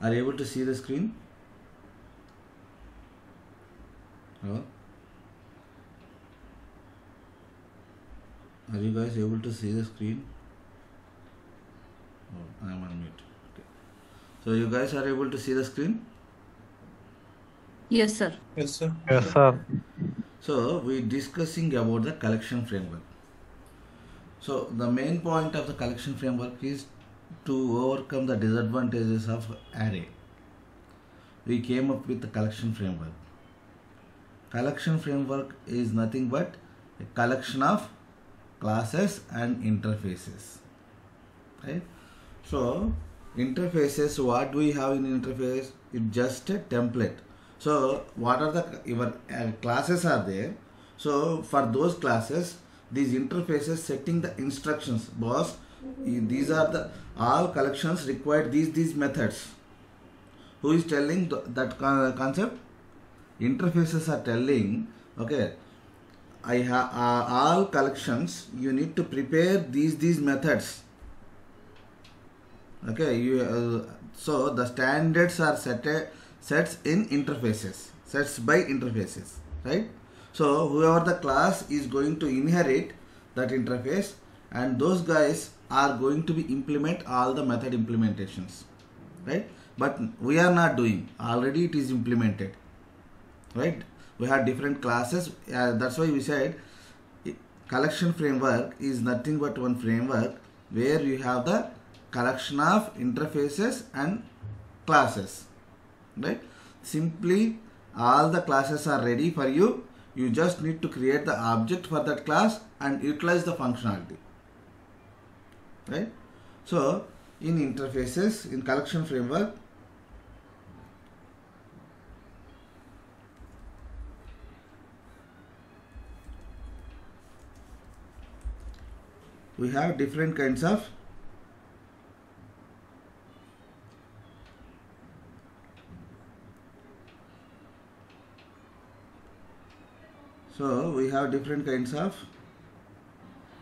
Are you able to see the screen? Hello? Are you guys able to see the screen? Oh, I am on mute. Okay. So you guys are able to see the screen? Yes, sir. Yes, sir. Yes, sir. So we discussing about the collection framework. So the main point of the collection framework is to overcome the disadvantages of array. We came up with the collection framework. Collection framework is nothing but a collection of classes and interfaces, right? So interfaces, what do we have in interface? It's just a template. So what are the your classes are there? So for those classes, these interfaces setting the instructions. Boss, these are the all collections require these methods. Who is telling that concept? Interfaces are telling, okay, I have all collections. You need to prepare these methods. Okay, so the standards are sets in interfaces, sets by interfaces, right? So whoever the class is going to inherit that interface, and those guys are going to be implement all the method implementations, right? But we are not doing, already it is implemented, right? We have different classes. That's why we said collection framework is nothing but one framework where you have the collection of interfaces and classes, right? Simply all the classes are ready for you. You just need to create the object for that class and utilize the functionality, right? So in interfaces, in collection framework, we have different kinds of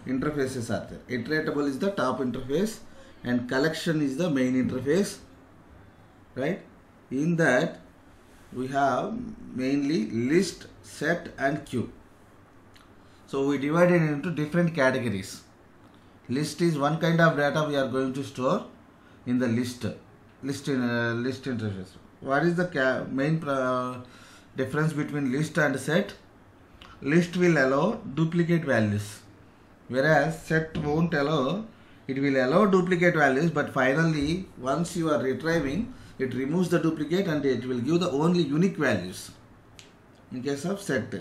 interfaces are there. Iteratable is the top interface and collection is the main interface, right? In that we have mainly list, set and queue. So we divided into different categories. List is one kind of data we are going to store in the list interface. What is the main difference between list and set? List will allow duplicate values, whereas set won't allow. It will allow duplicate values, but finally once you are retrieving, it removes the duplicate and it will give the only unique values in case of set.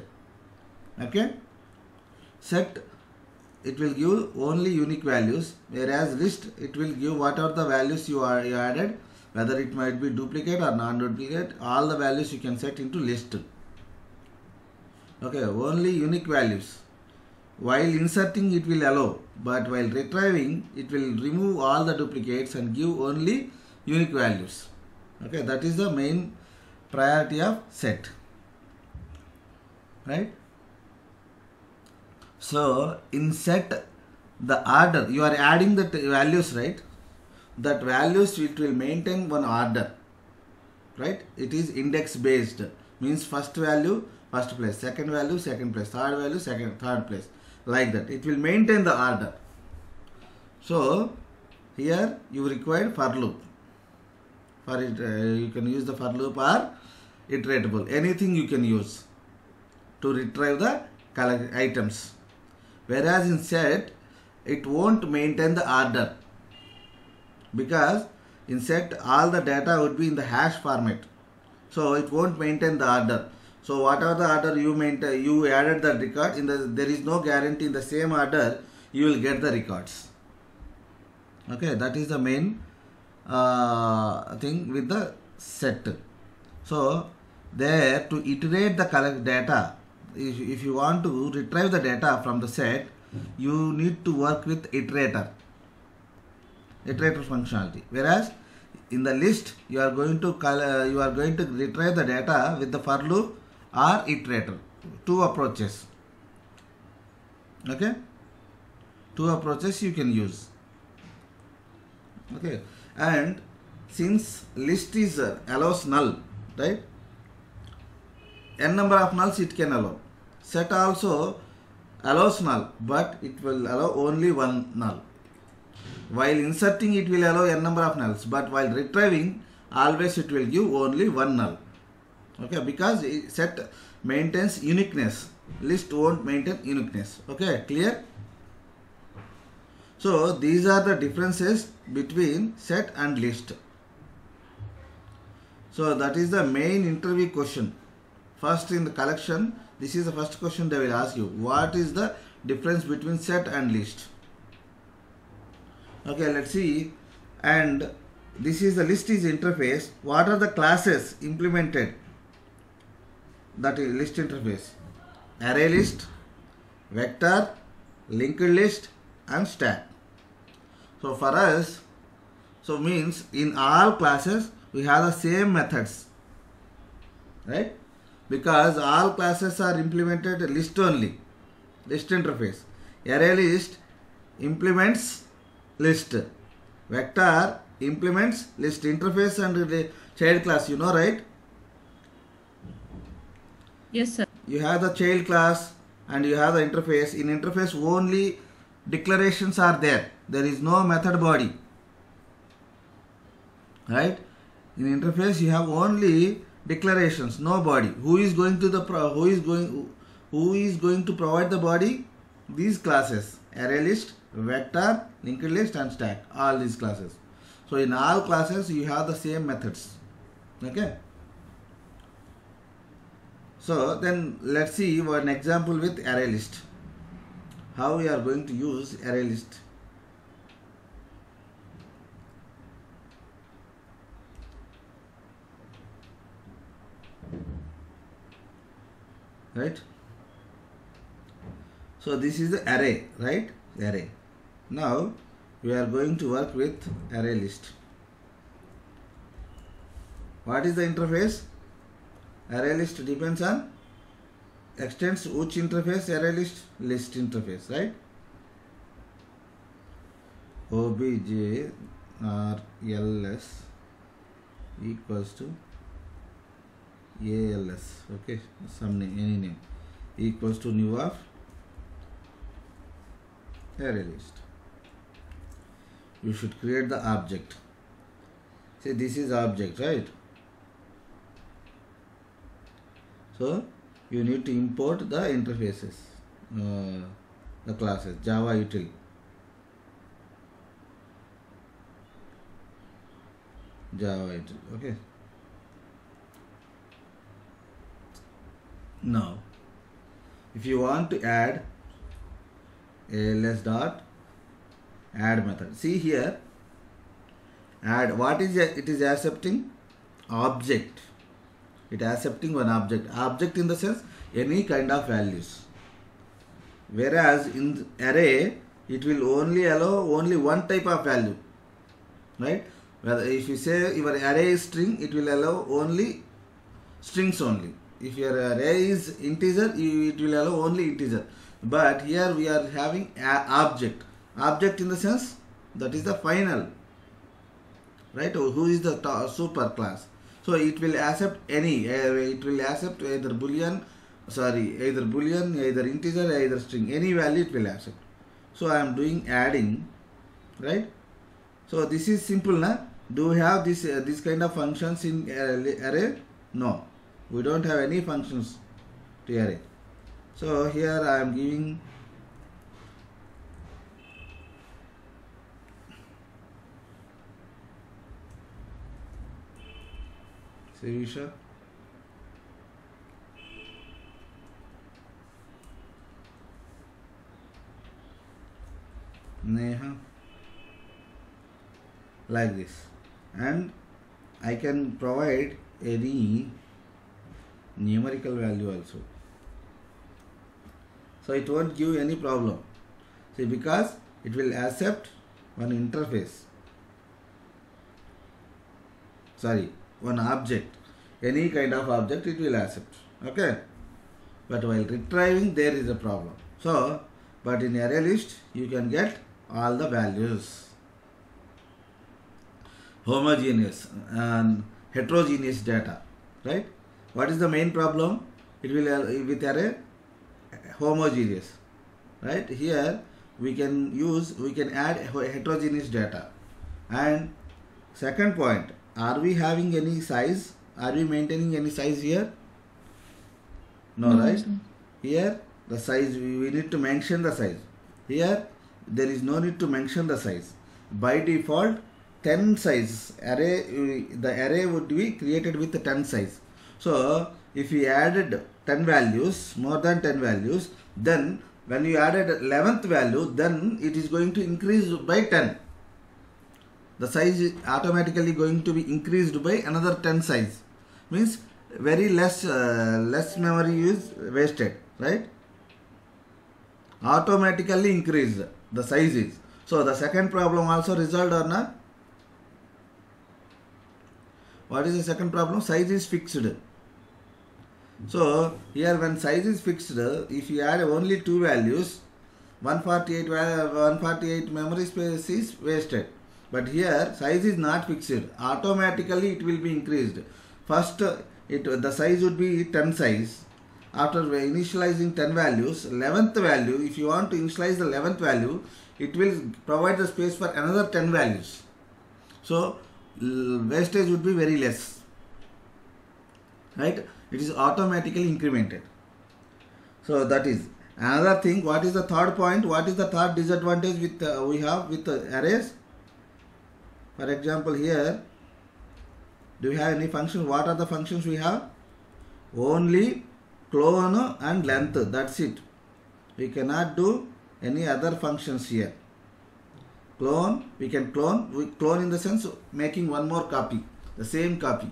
Okay, set, it will give only unique values, whereas list, it will give whatever the values you added, whether it might be duplicate or non-duplicate, all the values you can set into list. Okay, only unique values. While inserting it will allow, but while retrieving it will remove all the duplicates and give only unique values. Okay, that is the main priority of set, right? So in set, the order, you are adding the values, right? That values, it will maintain one order, right? It is index based, means first value first place, second value second place, third value third place, like that. It will maintain the order. So here you require for loop. For it, you can use the for loop or iteratable. Anything you can use to retrieve the items. Whereas in set, it won't maintain the order, because in set all the data would be in the hash format. So it won't maintain the order. So whatever the order you maintain, you added the record, there is no guarantee in the same order you will get the records. Okay, that is the main thing with the set. So there, to iterate the collect data, if you want to retrieve the data from the set, you need to work with iterator functionality. Whereas in the list, you are going to retrieve the data with the for loop or iterator. Two approaches. Okay, two approaches you can use. Okay, and since list is allows null, right? N number of nulls it can allow. Set also allows null, but it will allow only one null. While inserting it will allow n number of nulls, but while retrieving always it will give only one null. Okay, because set maintains uniqueness, list won't maintain uniqueness. Okay, clear? So these are the differences between set and list. So that is the main interview question. First in the collection, this is the first question they will ask you. What is the difference between set and list? Okay, let's see. And this is the list is interface. What are the classes implemented? That is list interface. Array list, vector, linked list and stack. So for us, so means in all classes we have the same methods, right? Because all classes are implemented list only, list interface. Array list implements list, vector implements list interface and the child class, you know, right? Yes, sir. You have the child class and you have the interface. In interface only declarations are there. There is no method body, right? In interface you have only declarations, no body. Who is going to provide the body? These classes: array list, vector, linked list and stack. All these classes. So in all classes you have the same methods. Okay. So then let's see one example with array list. How we are going to use array list. Right? So this is the array, right? Array. Now we are going to work with array list. What is the interface? Array list depends on extends which interface? Array list interface, right? obj or ls equals to als, okay, some name, any name, equals to new of array list. You should create the object. See, this is object, right? So you need to import the interfaces, the classes, Java util. Java util, okay. Now, if you want to add als dot add method, see here, add, what is it is accepting? Object. It is accepting one object. Object in the sense any kind of values. Whereas in array it will only allow only one type of value, right? Whether if you say your array is string, it will allow only strings only. If your array is integer, it will allow only integer. But here we are having object. Object in the sense that is the final, right? Who is the super class? So it will accept any. It will accept either boolean, either integer, either string. Any value it will accept. So I am doing adding, right? So this is simple, na? Do we have this kind of functions in array? No, we don't have any functions to array. So here I am giving Sirisha. Neha, like this, and I can provide any numerical value also, so it won't give any problem. See, because it will accept one interface, one object, any kind of object it will accept, okay. But while retrieving there is a problem. So, but in array list you can get all the values. homogeneous and heterogeneous data, right? What is the main problem? It will with array homogeneous, right? Here we can add heterogeneous data. And second point, are we having any size? Are we maintaining any size here? No, No, right? sir. Here the size, we need to mention the size. Here there is no need to mention the size. By default 10 size array, the array would be created with 10 size. So if we added 10 values, more than 10 values, then when you added 11th value, then it is going to increase by 10. The size is automatically going to be increased by another 10 size. Means very less memory is wasted, right? Automatically increase the size is. So the second problem also resolved or not? What is the second problem? Size is fixed. So here when size is fixed, if you add only two values, 148 memory space is wasted. But here size is not fixed. Automatically it will be increased. First the size would be 10 size. After initializing 10 values, 11th value, if you want to initialize the 11th value, it will provide the space for another 10 values. So wastage would be very less, right? It is automatically incremented. So that is another thing. What is the third point? What is the third disadvantage with we have with arrays? For example, here, do we have any function? What are the functions we have? Only clone and length. That's it. We cannot do any other functions here. Clone, we can clone. We clone in the sense making one more copy, the same copy,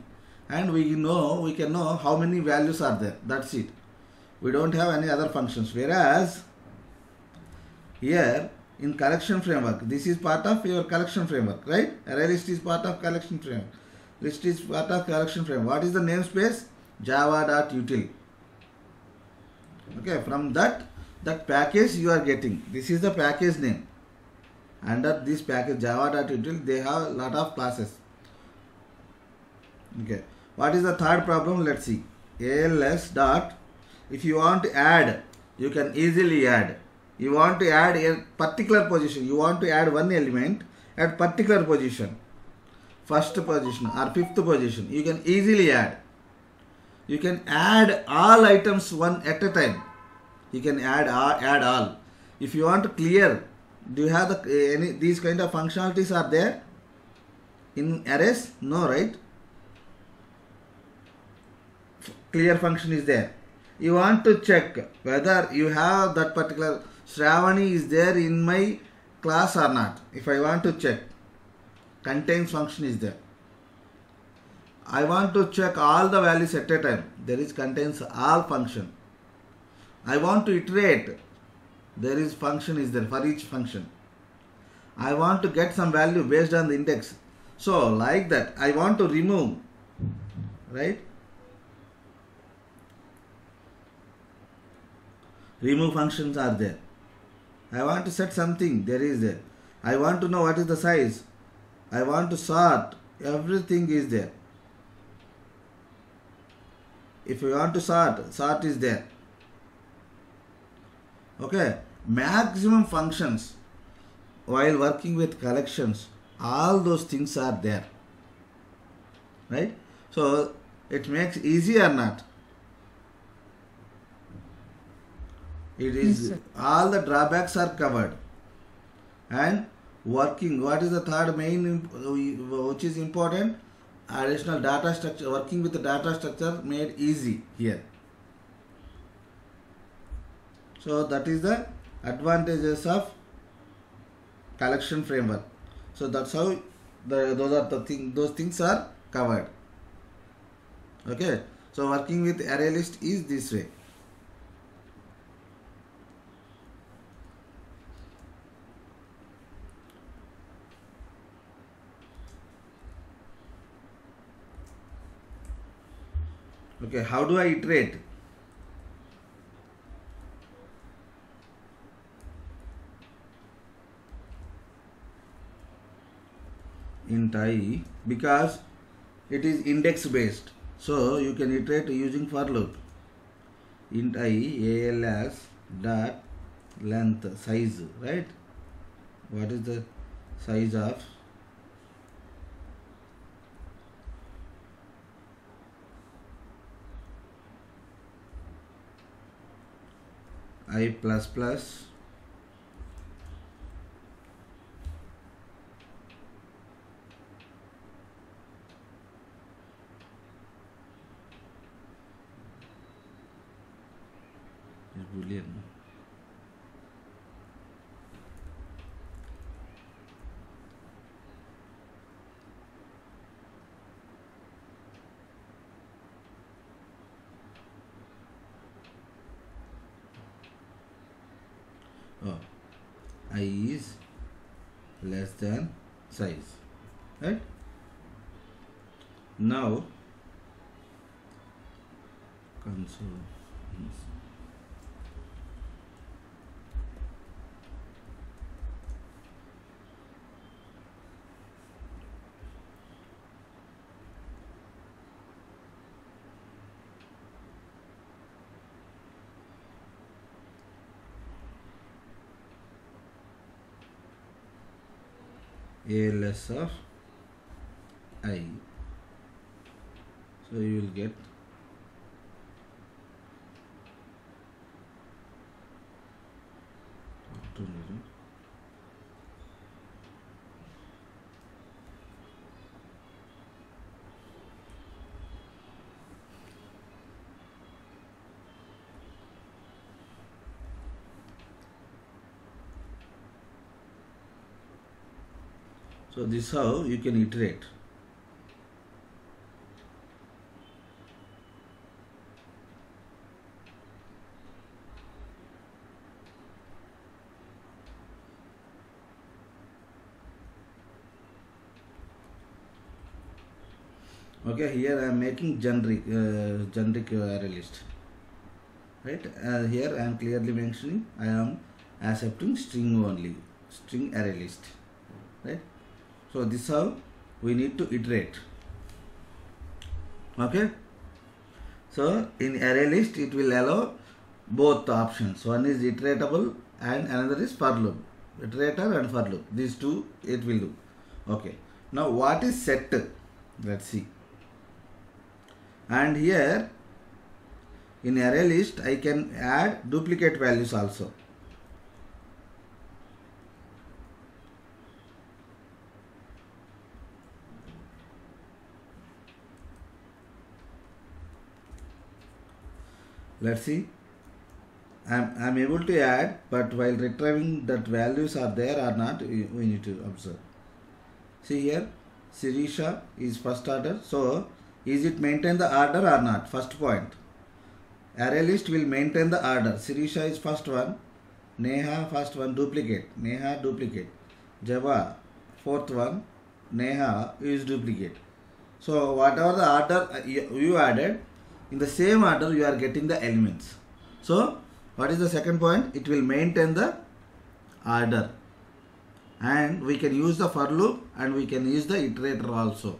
and we can know how many values are there. That's it. We don't have any other functions. Whereas here in collection framework, this is part of your collection framework, right? Array list is part of collection framework. List is part of collection framework. What is the namespace? Java.util. Okay, from that package you are getting. This is the package name. Under this package java.util, they have a lot of classes. Okay, what is the third problem? Let's see. ALS dot, if you want to add, you can easily add. You want to add a particular position, you want to add one element at particular position, first position or fifth position, you can easily add. You can add all items one at a time. You can add all. If you want to clear, do you have any these kind of functionalities are there in arrays? No, right? Clear function is there. You want to check whether you have that particular Shravani is there in my class or not. If I want to check, contains function is there. I want to check all the values at a time. There is contains all function. I want to iterate. There is function is there for each function. I want to get some value based on the index. So like that, I want to remove, right? Remove functions are there. I want to set something, there is there. I want to know what is the size. I want to sort, everything is there. If you want to sort is there. Okay, maximum functions while working with collections, all those things are there, right? So it makes easy or not? It is, Yes, sir. all the drawbacks are covered. And working, what is the third main which is important? Additional data structure, working with the data structure made easy here. So that is the advantages of collection framework. So that's how those things are covered. Okay, so working with array list is this way. Okay, how do I iterate? In int I, because it is index based, so you can iterate using for loop. Int I als dot length size, right? What is the size of I plus plus is boolean. Oh, I is less than size, right? Now console. ALS of I, so you will get so this is how you can iterate. Okay, here I am making generic array list, right? Here I am clearly mentioning I am accepting string only, string array list, right? So this is how we need to iterate. Okay, so in array list it will allow both options. One is iteratable and another is for loop, iterator and for loop. These two it will do. Okay, now what is set? Let's see. And here in array list I can add duplicate values also. Let's see. I'm able to add, but while retrieving that values are there or not, we need to observe. See here, Sirisha is first order. So is it maintain the order or not? First point. Array list will maintain the order. Sirisha is first one. Neha first one, duplicate. Neha duplicate. Java fourth one. Neha is duplicate. So whatever the order you added, in the same order you are getting the elements. So what is the second point? It will maintain the order, and we can use the for loop and we can use the iterator also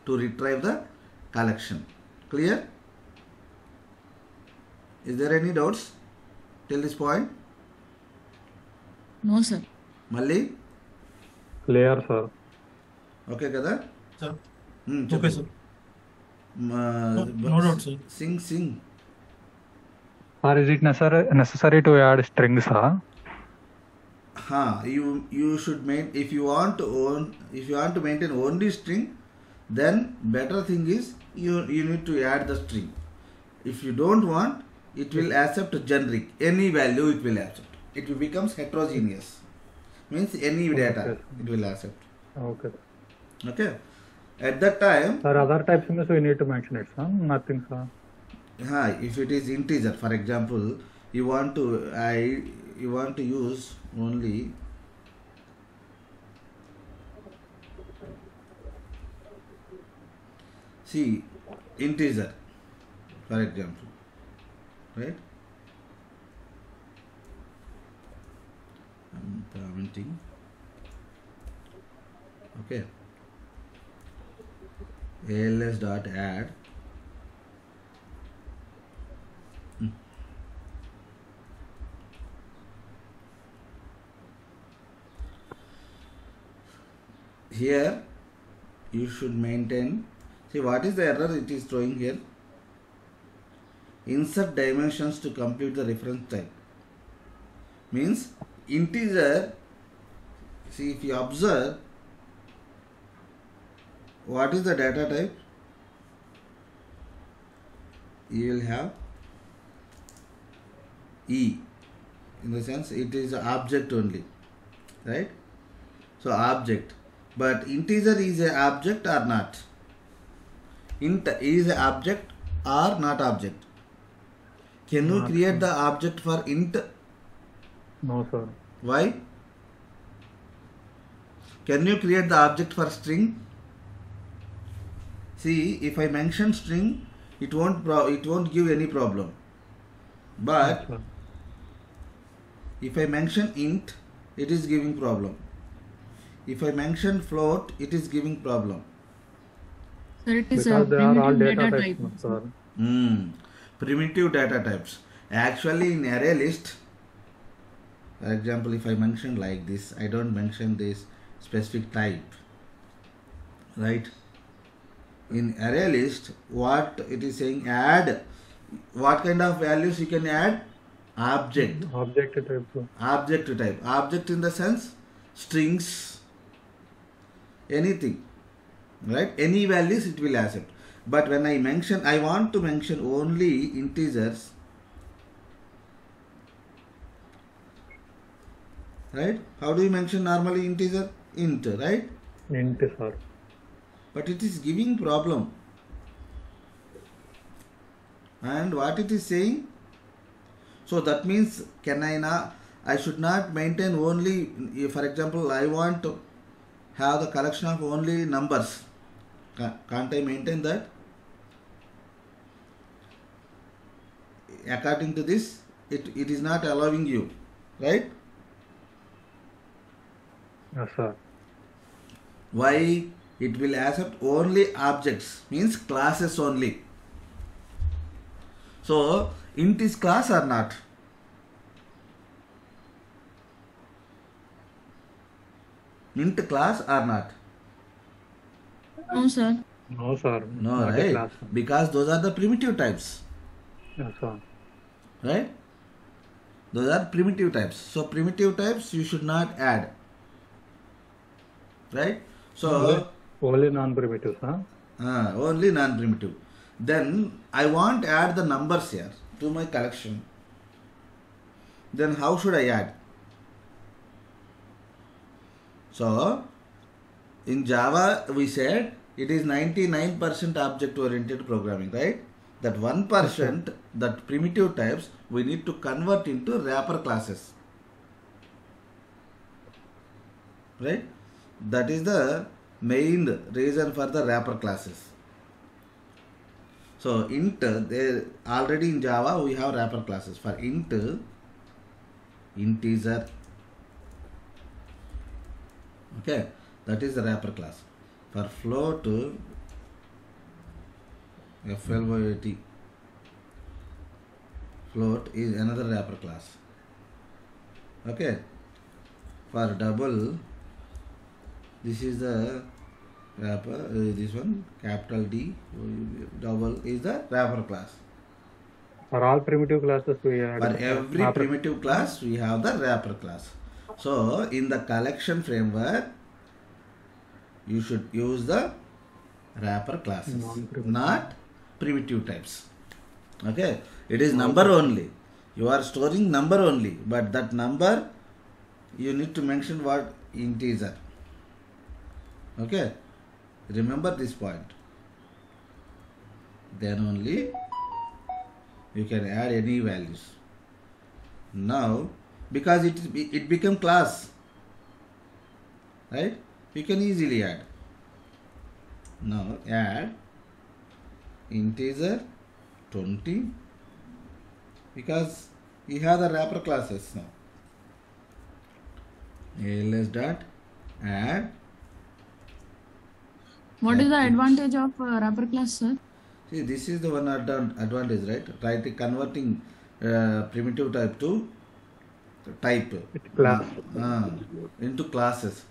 to retrieve the collection. Clear? Is there any doubts till this point? No, sir. Malli? Clear, sir. Okay kada? Sir. Okay Okay, sir. No doubt, sir. Sing. Or is it necessary to add strings? You should maintain, if you want to maintain only string, then better thing is you need to add the string. If you don't want, it will accept generic, any value it will accept. It will becomes heterogeneous, means any data it will accept. Okay. Okay, at that time, Sir, other types we need to mention it, sir. Nothing, sir. if it is integer, for example, you want to use only integer, for example, right? I'm commenting. Okay, als dot add here you should maintain. See what is the error it is throwing here? Insert dimensions to complete the reference type. Means integer. See, if you observe, what is the data type? You will have E, in the sense it is an object only, right? So object, but integer is a object or not? Int is a object or not object? Can you Not create the object for int? No, sir. Why? Can you create the object for string? See, if I mention string, it won't give any problem. But Yes, sir. if I mention int, it is giving problem. If I mention float, it is giving problem. Sir, it is a Because they are all primitive data data types, type. sir. Primitive data types. Actually, in array list, for example, if I mention like this, I don't mention this specific type, right? In array list, what it is saying, add, what kind of values you can add? Object. Object type, sir. Object type. Object in the sense, strings, anything, right? Any values it will accept. But when I mention, I want to mention only integers, right? How do you mention normally integer? Int, right? Int, sir. But it is giving problem. And what it is saying? So that means, I should not maintain only, for example, I want to have the collection of only numbers. Can't I maintain that? According to this, it is not allowing you, right? Yes, sir. Why? It will accept only objects, means classes only. So, int is class or not? Int class or not? No, sir. No, sir. No, Not a right? class, sir. Because those are the primitive types, Yes, sir. right? Those are primitive types. So, primitive types you should not add, right? So, Only non-primitive, sir. only non-primitive. Then I want to add the numbers here to my collection. Then how should I add? So in Java we said it is 99% object oriented programming, right? That 1%, that primitive types, we need to convert into wrapper classes, right? That is the main reason for the wrapper classes. So int, already in Java we have wrapper classes. For int, integer, okay, that is the wrapper class. For float, float, float is another wrapper class. Okay. For double, this is the wrapper, this one, capital D, double is the wrapper class. For all primitive classes, we add. For every wrapper. primitive class, we have the wrapper class. So, in the collection framework, you should use the wrapper classes, Non-primitive. not primitive types. Okay, it is number only. You are storing number only, but that number you need to mention what integer. Okay, remember this point. Then only you can add any values. Now, because it become class, right? You can easily add. Now add integer 20, because we have the wrapper classes now. als dot add What is the advantage of wrapper class, sir? See, this is the one advantage, right? Right, converting primitive type to type Class. into classes,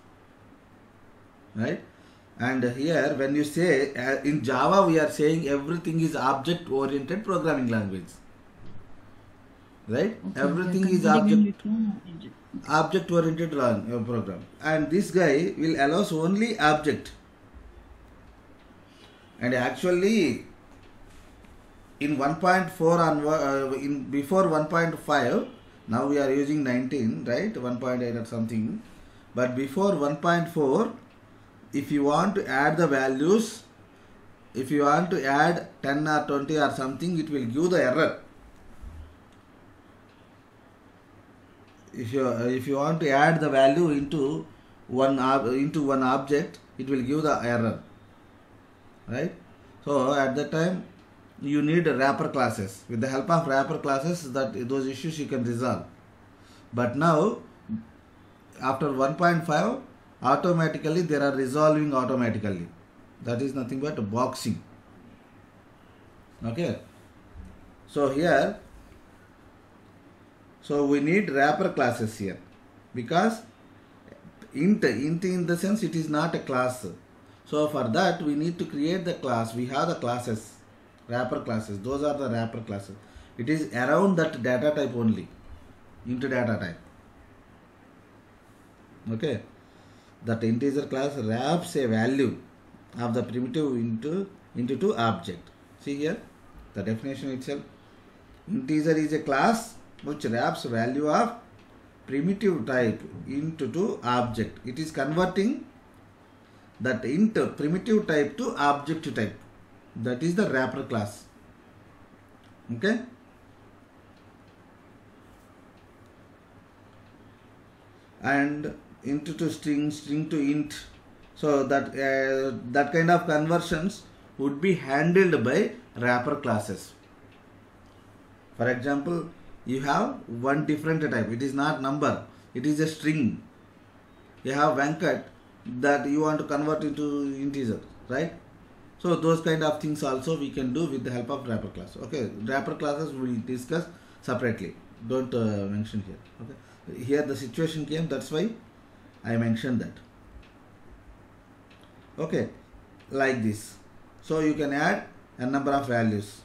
right? And here, when you say in Java, we are saying everything is object-oriented programming language, right? Okay, Everything we are is converting it to object-oriented program, and this guy will allows only object. And actually, in 1.4 in before 1.5, now we are using 19, right? 1.8 or something, but before 1.4, if you want to add the values, if you want to add 10 or 20 or something, it will give the error. If you want to add the value into one object, it will give the error, right? So at that time you need wrapper classes. With the help of wrapper classes, those issues you can resolve. But now after 1.5, automatically they are resolving automatically. That is nothing but boxing. Okay, so here, so we need wrapper classes here, because int in the sense it is not a class. So for that we need to create the class. We have the classes, wrapper classes. Those are the wrapper classes. It is around that data type only, int data type. Okay, that integer class wraps a value of the primitive into two object. See here, the definition itself. Integer is a class which wraps value of primitive type into two object. It is converting that int primitive type to object type. That is the wrapper class. Okay. And int to string, string to int. So that that kind of conversions would be handled by wrapper classes. For example, you have one different type. It is not number. It is a string. You have Venkat that you want to convert into integer, right? So those kind of things also we can do with the help of wrapper class. Okay, wrapper classes we will discuss separately. Don't mention here. Okay, here the situation came. That's why I mentioned that. Okay, like this. So you can add a number of values.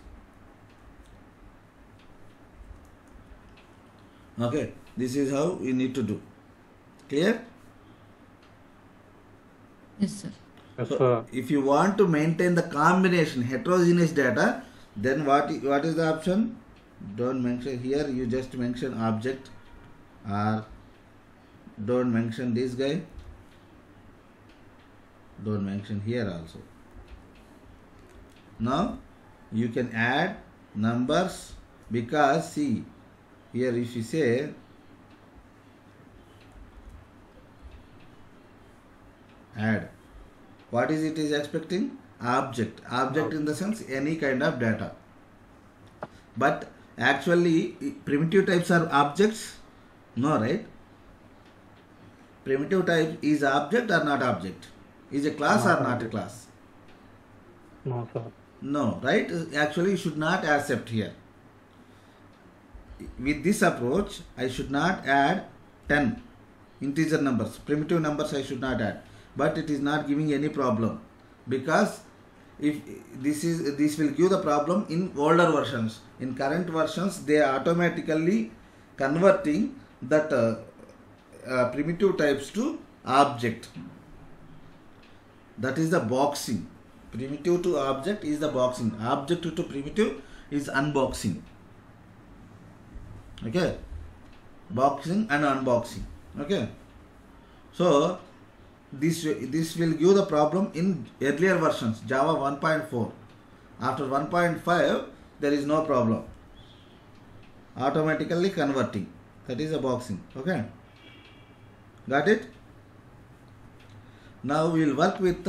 Okay, this is how you need to do. Clear? yes, sir. Yes, So sir. if you want to maintain the combination heterogeneous data, then what is the option? Don't mention here. You just mention object, or don't mention this guy. Don't mention here also. Now you can add numbers, because see here, if you say add, what is it is expecting? Object in the sense any kind of data. But actually primitive types are objects? No, right? Primitive type is object or not object? Is a class or not a class? No, sir. No, right? Actually you should not accept here. With this approach, I should not add 10 integer numbers, primitive numbers I should not add. But it is not giving any problem, because if this will give the problem in older versions. In current versions, they are automatically converting that primitive types to object. That is the boxing. Primitive to object is the boxing. Object to primitive is unboxing. Okay, boxing and unboxing. Okay, so this will give the problem in earlier versions, Java 1.4. After 1.5, there is no problem. Automatically converting. That is a boxing. Okay, got it? Now we will work with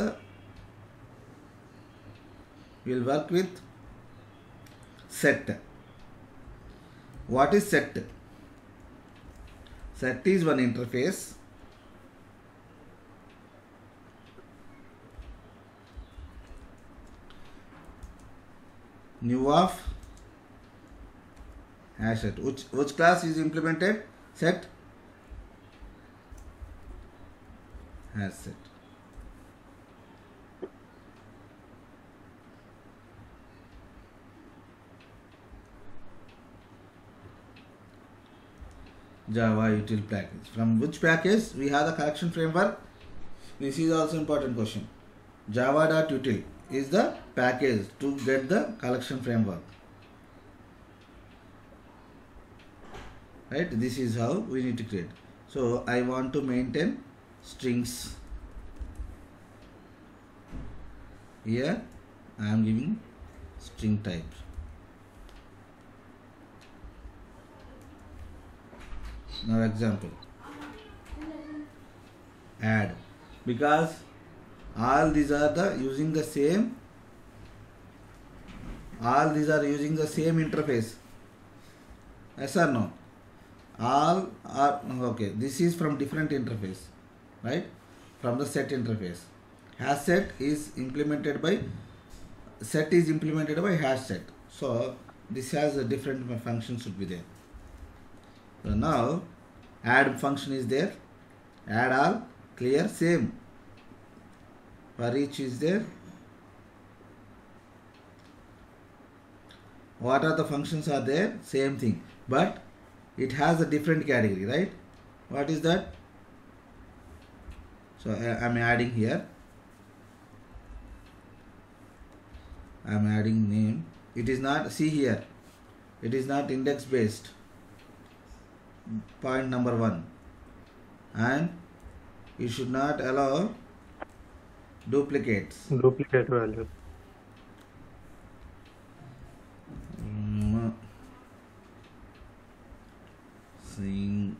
set. What is set? Set is one interface new of hash set. Which class is implemented? Set hash set. Java util package. From which package we have the collection framework? This is also important question. Java.util is the package to get the collection framework. Right? This is how we need to create. So I want to maintain strings. Here I am giving string type. Now example, add, because all these are using the same interface. Yes or no? All are okay. This is from different interface, right? From the set interface. Hash set is implemented by hash set. So this has a different function should be there. So now add function is there, add all, clear, same, for each is there. What are the functions are there? Same thing, but it has a different category, right? What is that? So I am adding here, I am adding name. It is not, see here, it is not index based. Point number 1, and you should not allow duplicates. Duplicate value. Seeing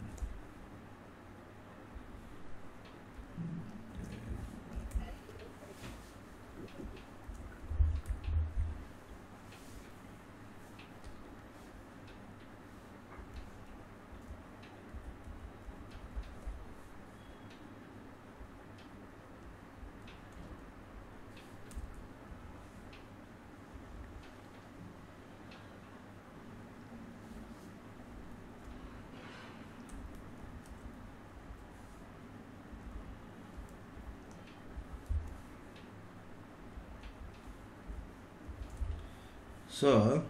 so,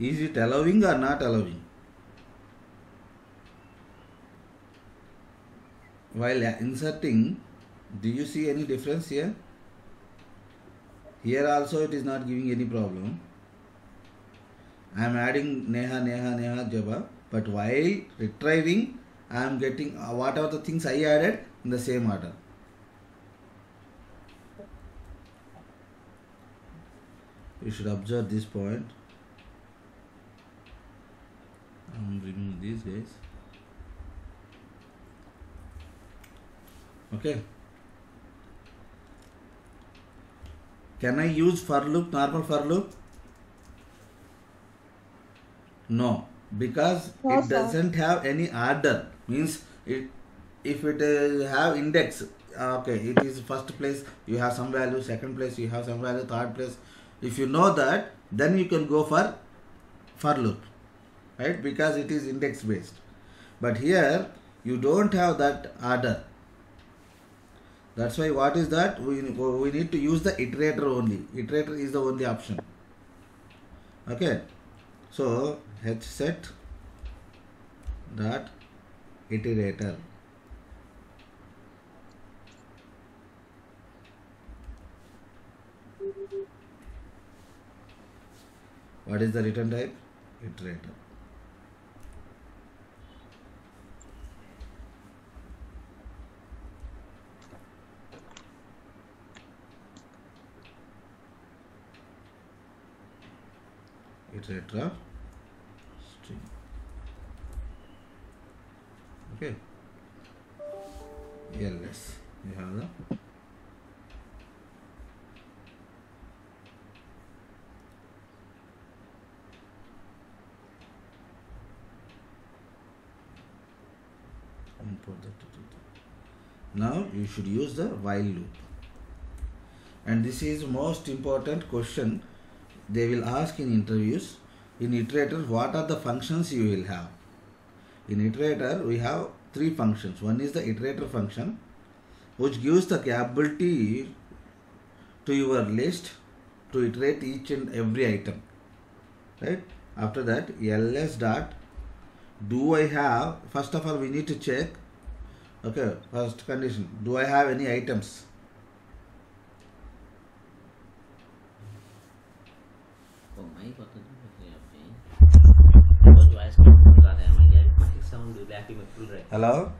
is it allowing or not allowing? While inserting, do you see any difference here? Here also it is not giving any problem. I am adding Neha, Java, but while retrieving, I am getting whatever the things I added in the same order. You should observe this point. I am removing these guys. Okay. Can I use for loop, normal for loop? No, because No, it sir. doesn't have any order. Means it, if it have index, okay, it is first place you have some value, second place you have some value, third place. If you know that, then you can go for loop, right? Because it is index based. But here you don't have that order. That's why what is that? We need to use the iterator only. Iterator is the only option. Okay. So h set dot iterator. What is the return type? Iterator. Iterator of string. Okay. ls. You have the import the. Now you should use the while loop, and this is most important question. they will ask in interviews, in iterator, what are the functions you will have. In iterator, we have three functions. One is the iterator function, which gives the capability to your list to iterate each and every item, right? After that, ls dot do I have, first of all we need to check, okay, first condition, do I have any items? Hello?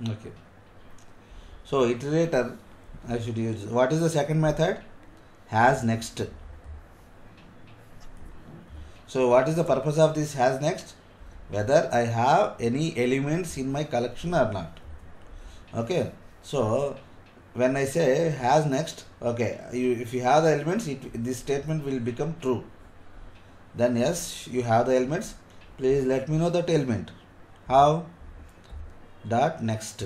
Okay. So iterator I should use. What is the second method? Has next. So what is the purpose of this has next? Whether I have any elements in my collection or not. Okay. So when I say has next, okay, if you have the elements, this statement will become true. Then yes, you have the elements. Please let me know that element. How? Dot next.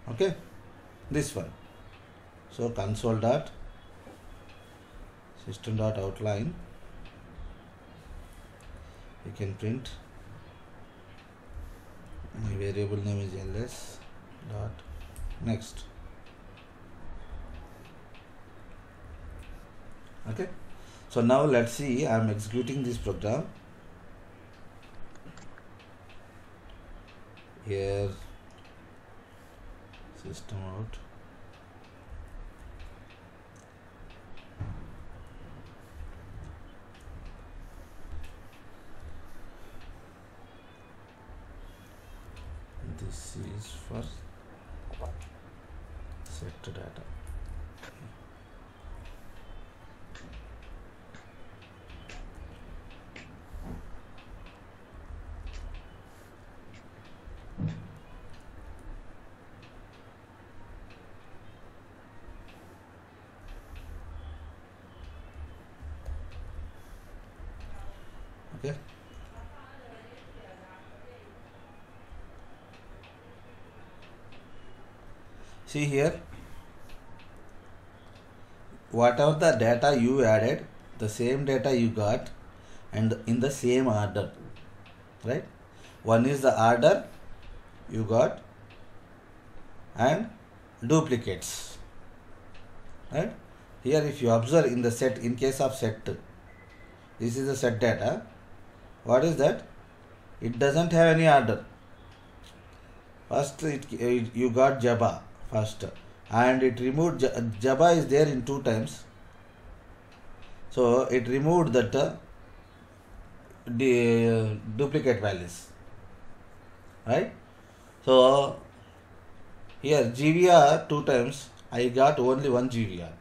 Okay, this one. So console dot system dot outline. You can print. My variable name is ls dot next. Okay. So now let's see. I am executing this program. Here system out. This is for set data. Okay. See here, whatever the data you added, the same data you got and in the same order, right? One is the order you got and duplicates, right? Here if you observe in the set, in case of set, this is the set data. What is that? It doesn't have any order. First you got Java first and it removed Java is there in 2 times. So it removed that the duplicate values, right? So here GVR 2 times I got only 1 GVR.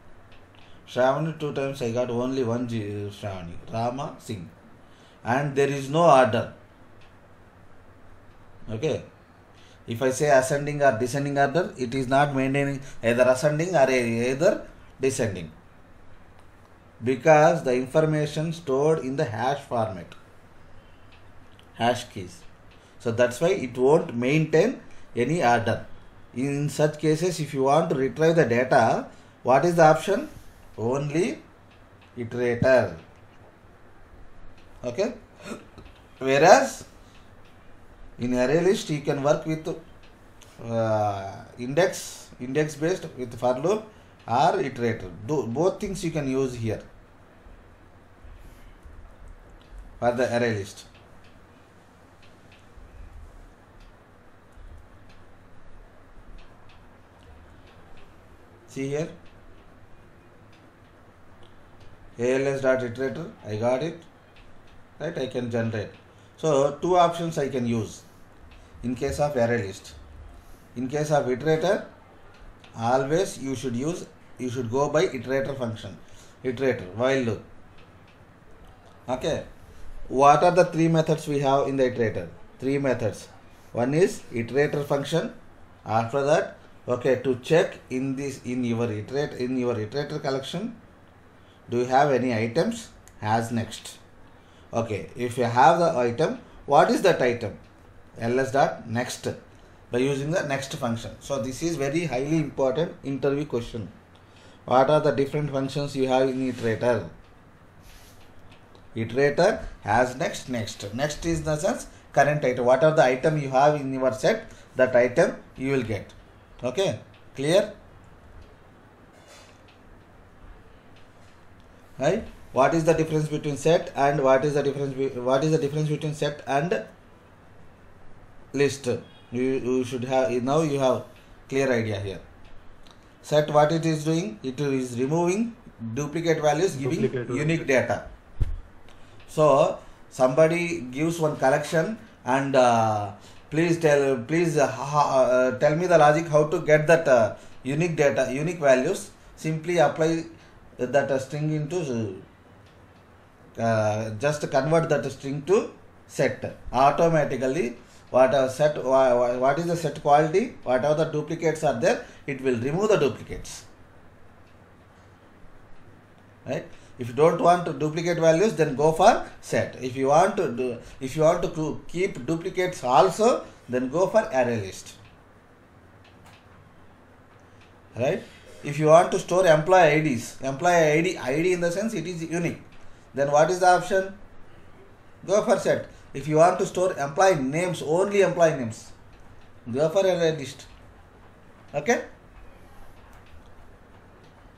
Shravani 2 times I got only 1 Shravani. Rama Singh. And there is no order. Okay. If I say ascending or descending order, it is not maintaining either ascending or either descending. Because the information stored in the hash format. Hash keys. So that's why it won't maintain any order. In such cases, if you want to retrieve the data, what is the option? Only iterator. Okay. Whereas in array list you can work with index based with for loop or iterator. Both things you can use here for the array list. See here, ALS dot iterator, I got it, right? I can generate. So two options I can use in case of array list. In case of iterator, always you should go by iterator function, iterator while loop. Okay, what are the three methods we have in the iterator? Three methods. One is iterator function. After that, okay, to check in your iterator collection, do you have any items? As next. Okay, if you have the item, what is that item? ls dot next, by using the next function. So this is very highly important interview question. What are the different functions you have in iterator? Iterator has next. Next is the sense current item. What are the item you have in your set? That item you will get. Okay, clear? Right? What is the difference between set and what is the difference between set and list? You should have, now you have clear idea here. Set, what it is doing? It is removing duplicate values, giving unique data. So somebody gives one collection and please tell me the logic how to get that unique data, unique values. Simply apply that string into just convert that string to set. Automatically, what is the set quality? Whatever the duplicates are there, it will remove the duplicates. Right? If you don't want to duplicate values, then go for set. If you want to keep duplicates also, then go for array list. Right? If you want to store employee IDs, employee ID in the sense it is unique, then what is the option? Go for set. If you want to store employee names, only employee names, go for array list. Okay?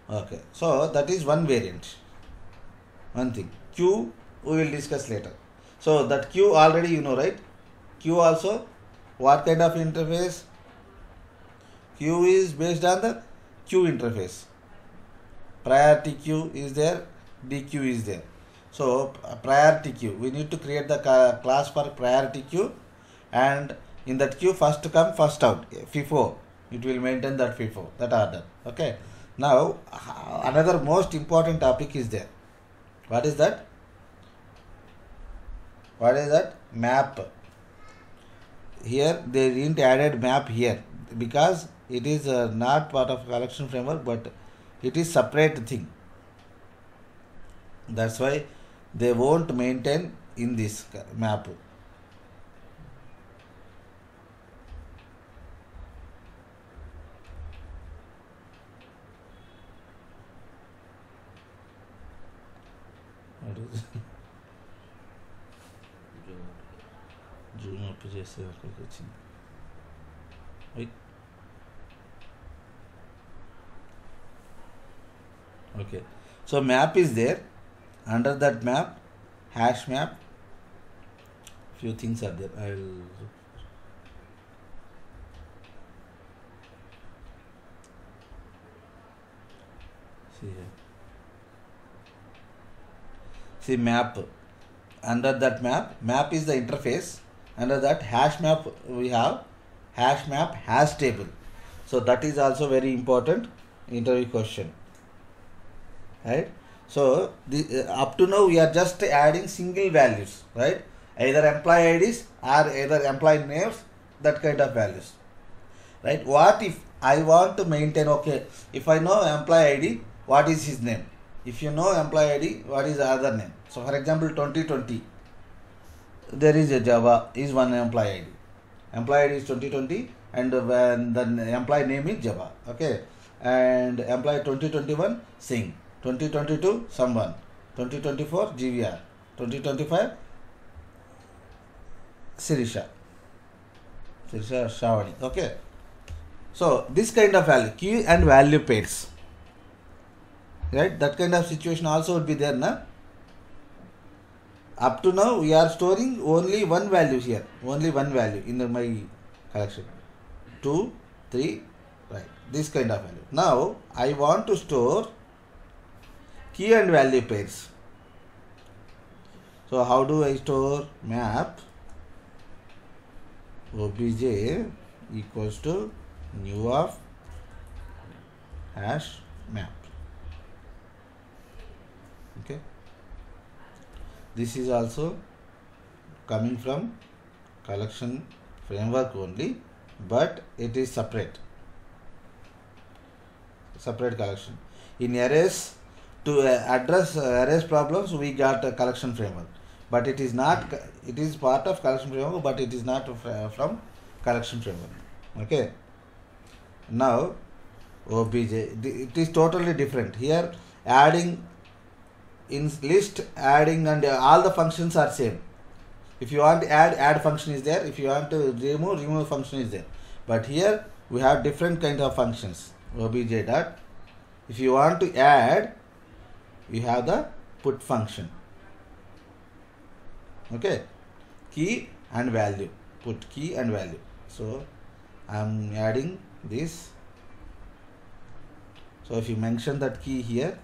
Okay. So that is one variant. One thing. Queue we will discuss later. So that queue already you know, right? Queue also, what kind of interface? Queue is based on the queue interface. Priority queue is there, DQ is there. So priority queue, we need to create the class for priority queue, and in that queue first come first out, FIFO, it will maintain that FIFO, that order. Okay. Now another most important topic is there. What is that? What is that? Map. Here they didn't added map here because it is not part of collection framework, but it is separate thing. That's why they won't maintain in this map. What is zoom up చేస్తే అక్కడికి వచ్చింది. Wait. Okay, so map is there. Under that map, hash map, few things are there. I will see here. See map. Under that map is the interface. Under that hash map we have hash map hash table. So that is also very important interview question. Right? So up to now we are just adding single values, right? Either employee IDs or either employee names, that kind of values. Right? What if I want to maintain, okay, if I know employee ID, what is his name? If you know employee ID, what is the other name? So for example 2020, there is a Java is one employee ID. Employee ID is 2020 and when the employee name is Java. Okay. And employee 2021 Singh. 2022 someone, 2024 GVR, 2025 Sirisha Shavani. Okay, So this kind of value, key and value pairs, right? That kind of situation also would be there, na? Up to now we are storing only one value here, only one value in my collection. 2, 3, right? This kind of value. Now I want to store key and value pairs. So how do I store? Map obj equals to new of hash map. Okay. This is also coming from collection framework only, but it is separate collection. In arrays, to address arrays problems, we got a collection framework, but it is not. It is part of collection framework, but it is not from collection framework. Okay. Now obj, it is totally different. Here adding in list, adding, and all the functions are same. If you want to add function is there. If you want to remove function is there. But here we have different kind of functions. Obj dot. If you want to add, you have the put function. Okay, key and value. Put key and value. So I am adding this. So if you mention that key here,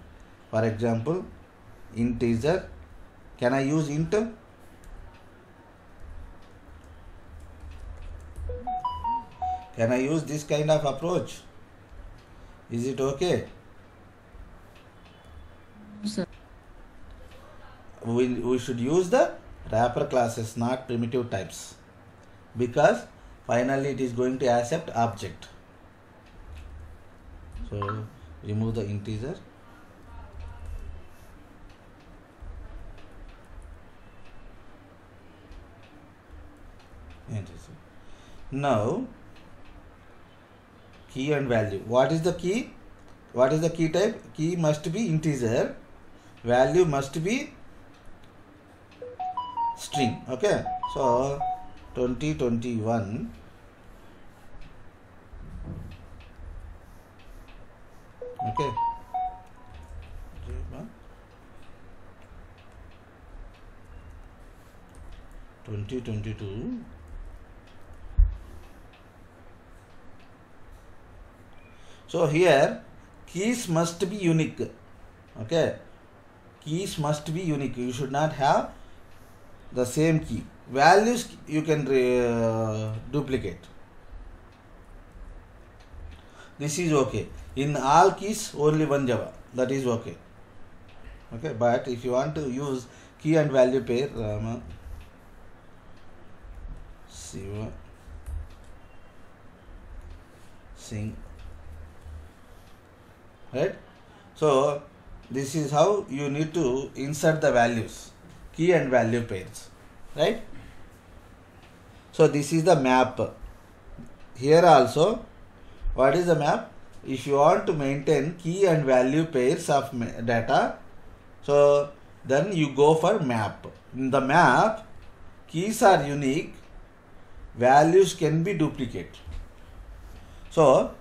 for example, integer, can I use int? Can I use this kind of approach? Is it okay? Sir. We should use the wrapper classes, not primitive types, because finally it is going to accept object. So remove the integer. Now key and value. What is the key? What is the key type? Key must be integer, value must be string. Okay, so 2021 okay, 2022 So here keys must be unique. Okay, keys must be unique. You should not have the same key. Values you can duplicate. This is okay. In all keys only one Java. That is okay. Okay, but if you want to use key and value pair, Rama Siva Singh. Right? So this is how you need to insert the values, key and value pairs, right? So this is the map. Here also, what is the map? If you want to maintain key and value pairs of data, so then you go for map. In the map, keys are unique, values can be duplicate. So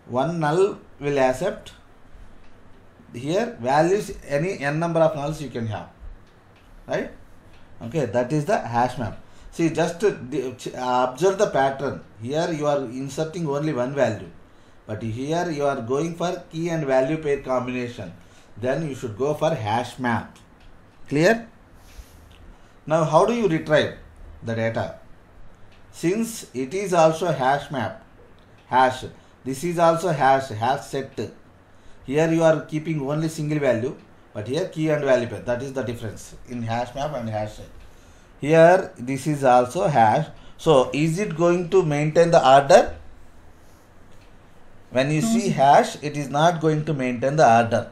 one null will accept. Here values, any n number of nulls you can have, right? Okay, that is the hash map. See, just observe the pattern. Here you are inserting only one value, but here you are going for key and value pair combination. Then you should go for hash map. Clear? Now how do you retrieve the data? Since it is also hash map, hash, this is also hash set. Here you are keeping only single value, but here key and value pair. That is the difference in hash map and hash set. Here this is also hash. So is it going to maintain the order? When you see hash, it is not going to maintain the order.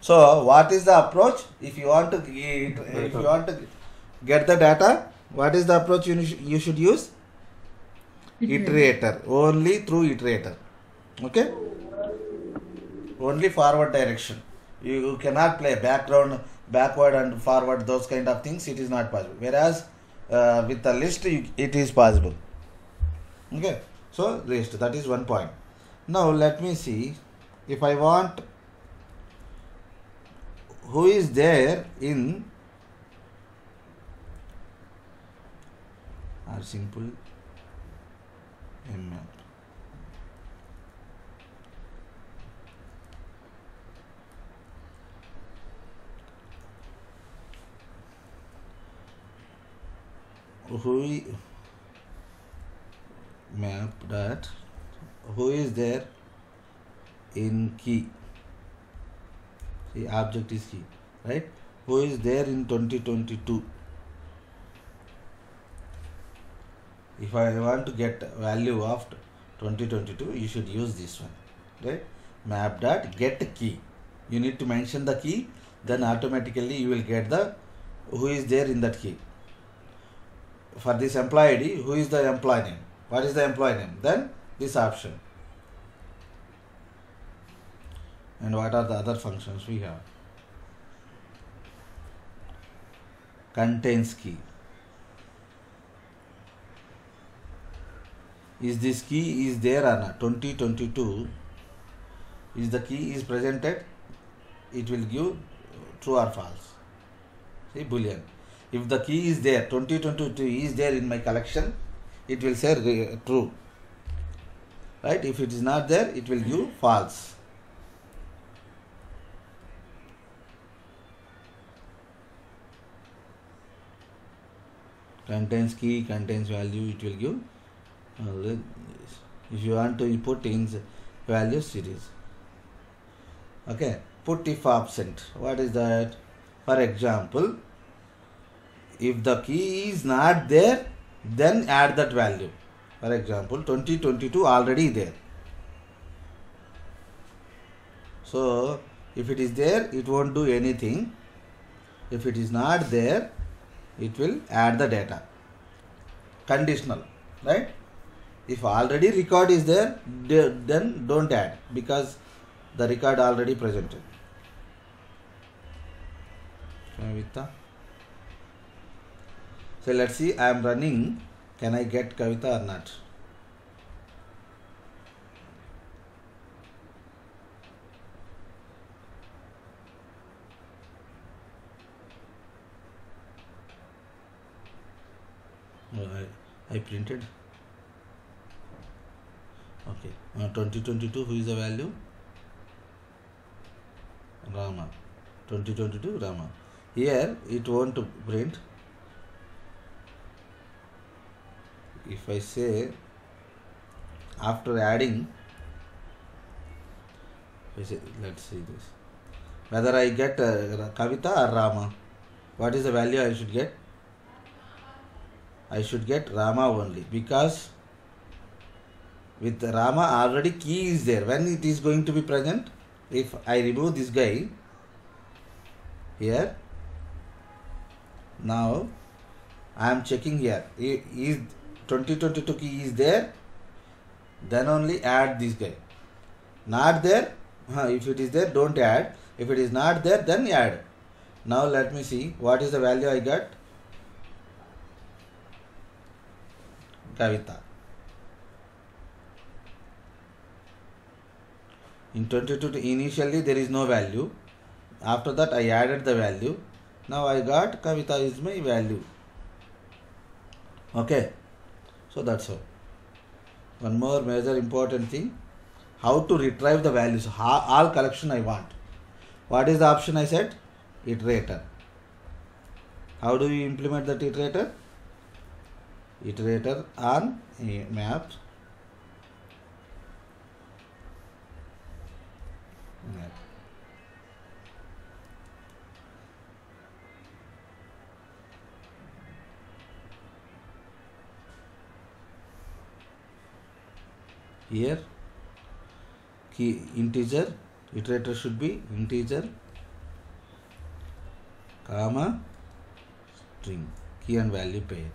So what is the approach? If you want to get the data, what is the approach you should use? Iterator. Only through iterator. Okay? Only forward direction. You cannot play backward and forward, those kind of things. It is not possible. Whereas with the list, it is possible. Okay. So list, that is one point. Now let me see if I want who is there in or simple mmap. Who map that who is there in key. See, object is key, right? Who is there in 2022? If I want to get value of 2022, you should use this one, right? Map dot get key. You need to mention the key, then automatically you will get the who is there in that key. For this employee ID, who is the employee name? What is the employee name? Then this option. And what are the other functions we have? Contains key. Is this key is there or not? 2022 is the key is presented, it will give true or false. See, boolean. If the key is there, 2022 is there in my collection, it will say true. Right? If it is not there, it will give false. Contains key, contains value, it will give. If you want to put in value series. Okay. Put if absent. What is that? For example, if the key is not there, then add that value. For example, 2022 already there. So, if it is there, it won't do anything. If it is not there, it will add the data. Conditional, right? If already record is there, then don't add because the record already presented. Kavita. So let's see, I am running. Can I get Kavita or not? Oh, I printed. Okay. 2022, who is the value? Rama. 2022 Rama. Here it won't print. If I say after adding, let's see this. Whether I get Kavita or Rama. What is the value I should get? I should get Rama only because with Rama already key is there. When it is going to be present, if I remove this guy here, now I am checking here. Is 2022 key is there, then only add this guy. Not there, if it is there, don't add. If it is not there, then add. Now let me see what is the value I got. Kavita. In 2022 initially there is no value. After that I added the value. Now I got Kavita is my value. Okay. So that's all. One more major important thing. How to retrieve the values. All collection I want. What is the option I said? Iterator. How do we implement that iterator? Iterator on a map. Here key integer, iterator should be integer comma string, key and value pair.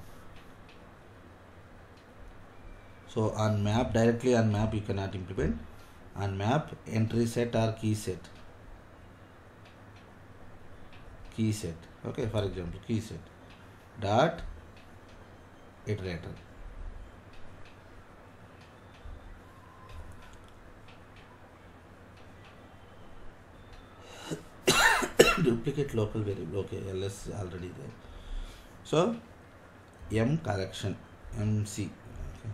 So on map, directly on map you cannot implement. On map, entry set or key set. Key set. Okay, for example, key set dot iterator. duplicate local variable. Okay, ls already there. So m collection mc. Okay.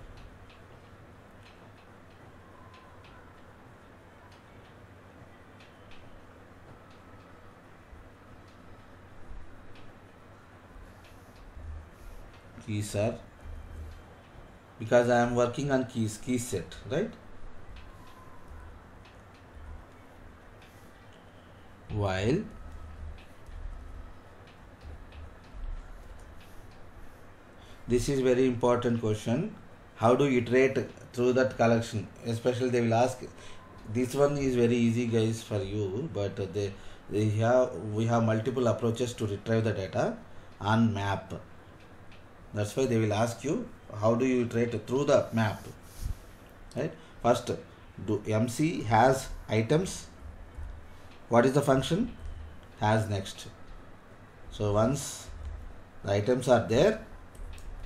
Keys are, because I am working on key set, right? While this is very important question, how do you iterate through that collection? Especially they will ask, this one is very easy guys for you, but we have multiple approaches to retrieve the data on map. That's why they will ask you, how do you iterate through the map, right? First, do MC has items. What is the function? Has next. So once the items are there,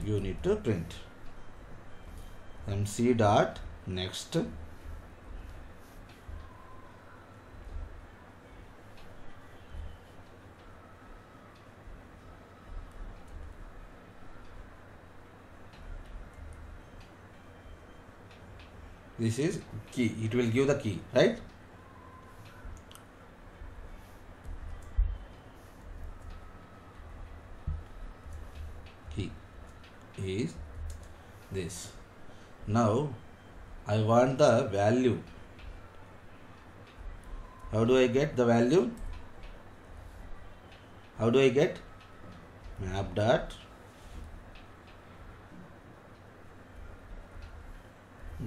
you need to print MC dot next. This is key. It will give the key, right? Key is this. Now I want the value. How do I get the value? How do I get? Map dot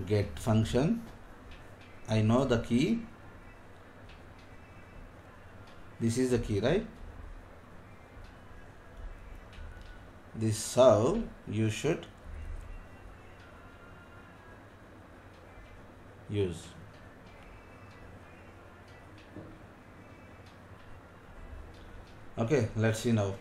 get function. I know the key. This is the key, right? This is how you should use. Okay, let's see now.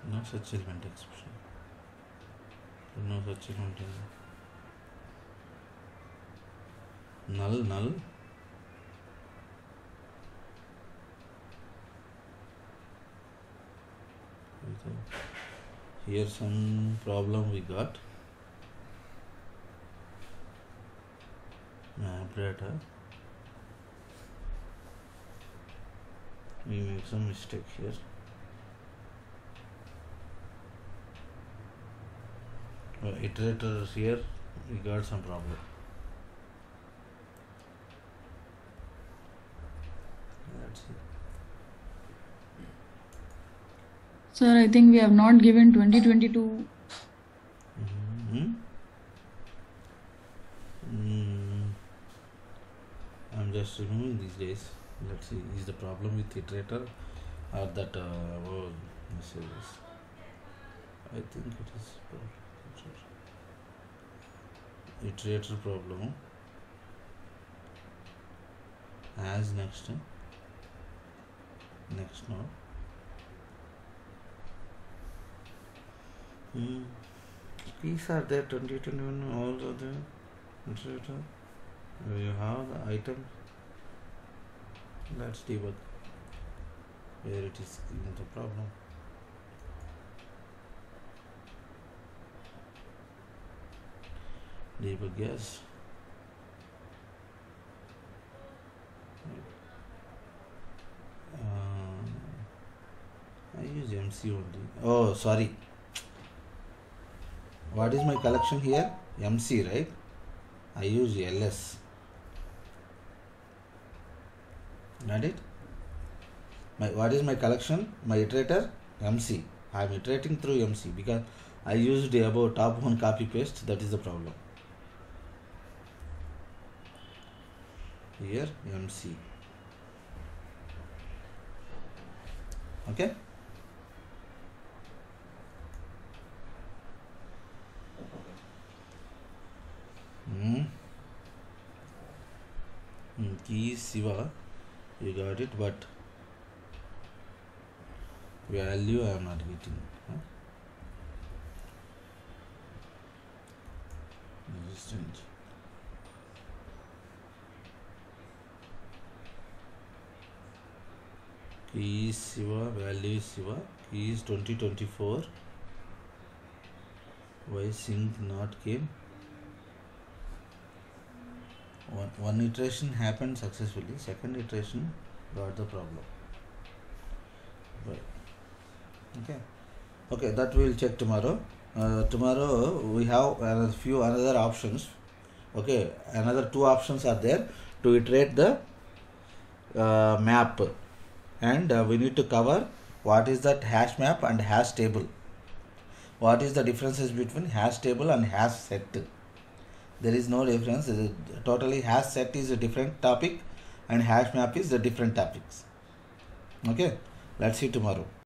No such element expression. No such element. Null. Here some problem we got. Map data. We make some mistake here. Iterators here, we got some problem. Let's see. Sir, I think we have not given 2022. I'm just removing these days. Let's see, is the problem with iterator or that messages? I think it is iterator problem. As next now. Keys are there, 2021 also there. Iterator. You have the item. Let's debug where it is the problem. Debug, yes. I use MC only. Oh, sorry. What is my collection here? MC, right? I use ls. Got it? What is my collection? My iterator? MC. I am iterating through MC because I used the above top one copy paste. That is the problem. Here MC. Okay. Key is Shiva, you got it, but value I am not getting. Resistant. Key is Shiva, value is Shiva, key is 2024. Why sync not came? One iteration happened successfully, second iteration got the problem. Right. Okay, that we will check tomorrow. Tomorrow we have another options. Okay, another 2 options are there to iterate the map, and we need to cover what is that hash map and hash table. What is the differences between hash table and hash set? There is no difference. Totally hash set is a different topic and hash map is a different topics. Okay, let's see tomorrow.